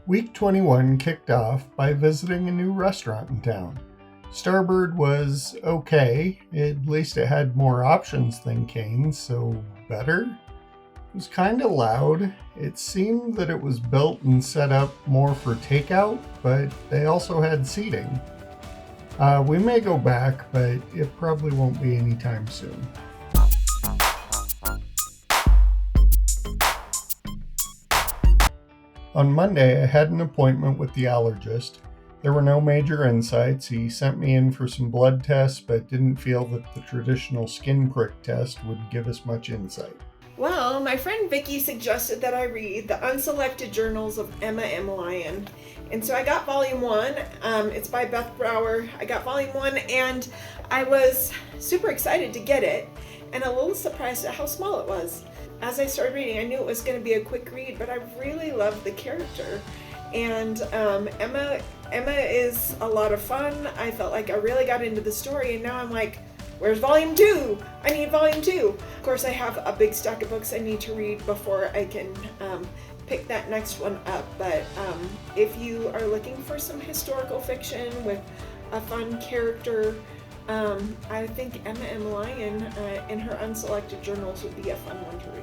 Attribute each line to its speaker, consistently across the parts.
Speaker 1: Week 21 kicked off by visiting a new restaurant in town. Starbird was okay, at least it had more options than Cane's, so better. It was kind of loud. It seemed that it was built and set up more for takeout, but they also had seating. We may go back, but it probably won't be anytime soon. On Monday, I had an appointment with the allergist. There were no major insights. He sent me in for some blood tests, but didn't feel that the traditional skin prick test would give us much insight.
Speaker 2: Well, my friend Vicky suggested that I read the Unselected Journals of Emma M. Lyon. And so I got volume 1. It's by Beth. I got volume 1 and I was super excited to get it and a little surprised at how small it was. As I started reading, I knew it was going to be a quick read, but I really loved the character. And Emma is a lot of fun. I felt like I really got into the story, and now I'm like, where's volume 2? I need volume 2. Of course, I have a big stack of books I need to read before I can pick that next one up. But if you are looking for some historical fiction with a fun character, I think Emma M. Lyon in her Unselected Journals would be a fun one to read.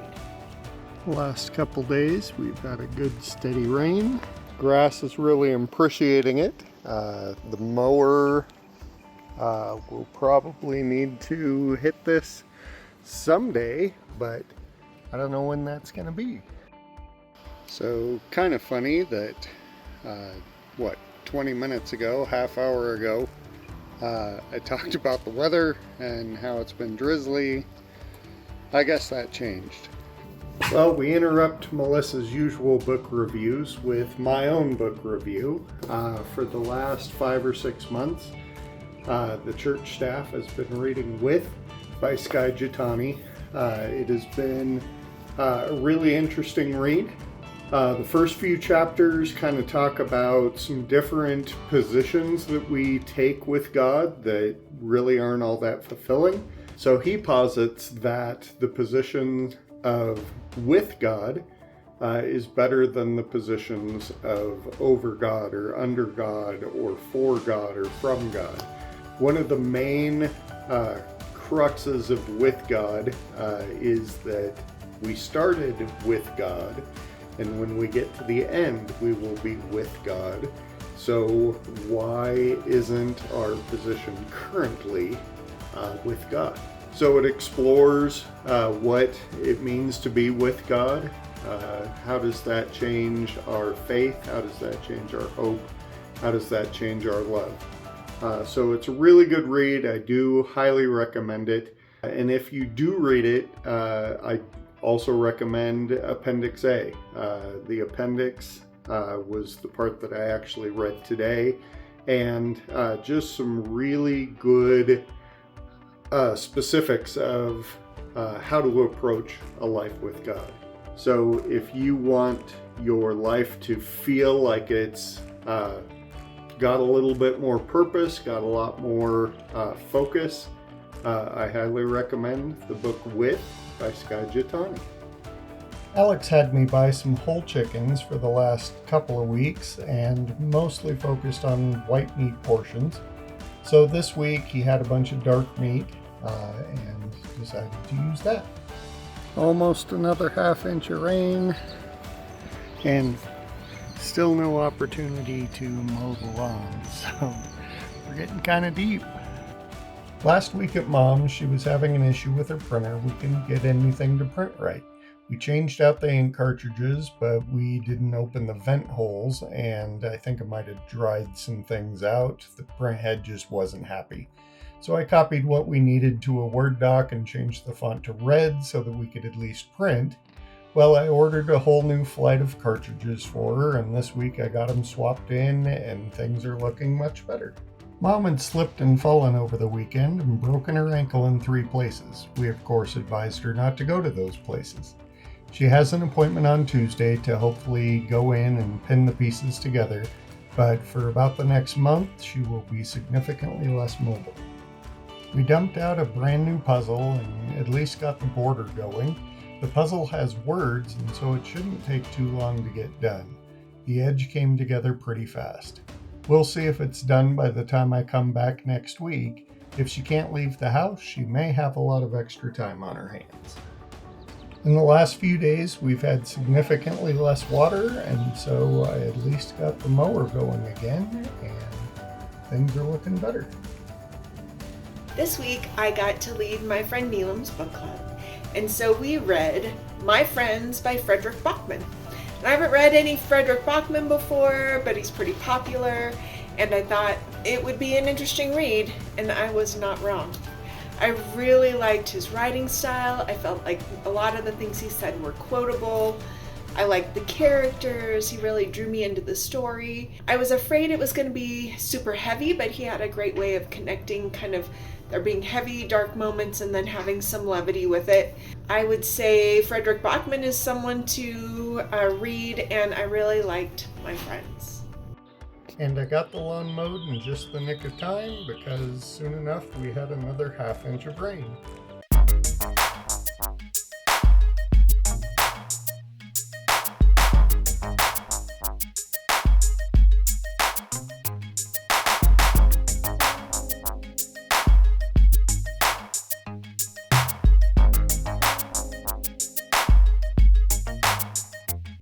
Speaker 1: Last couple days, we've had a good steady rain. Grass is really appreciating it. The mower will probably need to hit this someday, but I don't know when that's going to be. So kind of funny that, 20 minutes ago, half hour ago, I talked about the weather and how it's been drizzly. I guess that changed. Well, we interrupt Melissa's usual book reviews with my own book review. For the last 5 or 6 months, the church staff has been reading With by Skye Jethani. It has been a really interesting read. The first few chapters kind of talk about some different positions that we take with God that really aren't all that fulfilling. So he posits that the position of with God is better than the positions of over God or under God or for God or from God. One of the main cruxes of with God is that we started with God, and when we get to the end, we will be with God. So why isn't our position currently with God? So it explores what it means to be with God. How does that change our faith? How does that change our hope? How does that change our love? So it's a really good read. I do highly recommend it. And if you do read it, I also recommend Appendix A. The appendix was the part that I actually read today, and just some really good specifics of how to approach a life with God. So if you want your life to feel like it's got a little bit more purpose, got a lot more focus, I highly recommend the book With by Skye Jethani. Alex had me buy some whole chickens for the last couple of weeks and mostly focused on white meat portions. So this week he had a bunch of dark meat and decided to use that. Almost another half-inch of rain and still no opportunity to mow the lawn, so we're getting kind of deep. Last week at Mom's, she was having an issue with her printer. We couldn't get anything to print right. We changed out the ink cartridges, but we didn't open the vent holes, and I think I might have dried some things out. The print head just wasn't happy. So I copied what we needed to a Word doc and changed the font to red so that we could at least print. Well, I ordered a whole new flight of cartridges for her, and this week I got them swapped in, and things are looking much better. Mom had slipped and fallen over the weekend and broken her ankle in 3 places. We, of course, advised her not to go to those places. She has an appointment on Tuesday to hopefully go in and pin the pieces together, but for about the next month, she will be significantly less mobile. We dumped out a brand new puzzle and at least got the border going. The puzzle has words, and so it shouldn't take too long to get done. The edge came together pretty fast. We'll see if it's done by the time I come back next week. If she can't leave the house, she may have a lot of extra time on her hands. In the last few days, we've had significantly less water, and so I at least got the mower going again, and things are looking better.
Speaker 2: This week, I got to lead my friend Neelam's book club, and so we read My Friends by Fredrik Backman. And I haven't read any Fredrik Backman before, but he's pretty popular, and I thought it would be an interesting read, and I was not wrong. I really liked his writing style. I felt like a lot of the things he said were quotable. I liked the characters. He really drew me into the story. I was afraid it was going to be super heavy, but he had a great way of connecting, kind of there being heavy, dark moments and then having some levity with it. I would say Fredrik Backman is someone to read, and I really liked My Friends.
Speaker 1: And I got the lawn mowed in just the nick of time because soon enough we had another half inch of rain.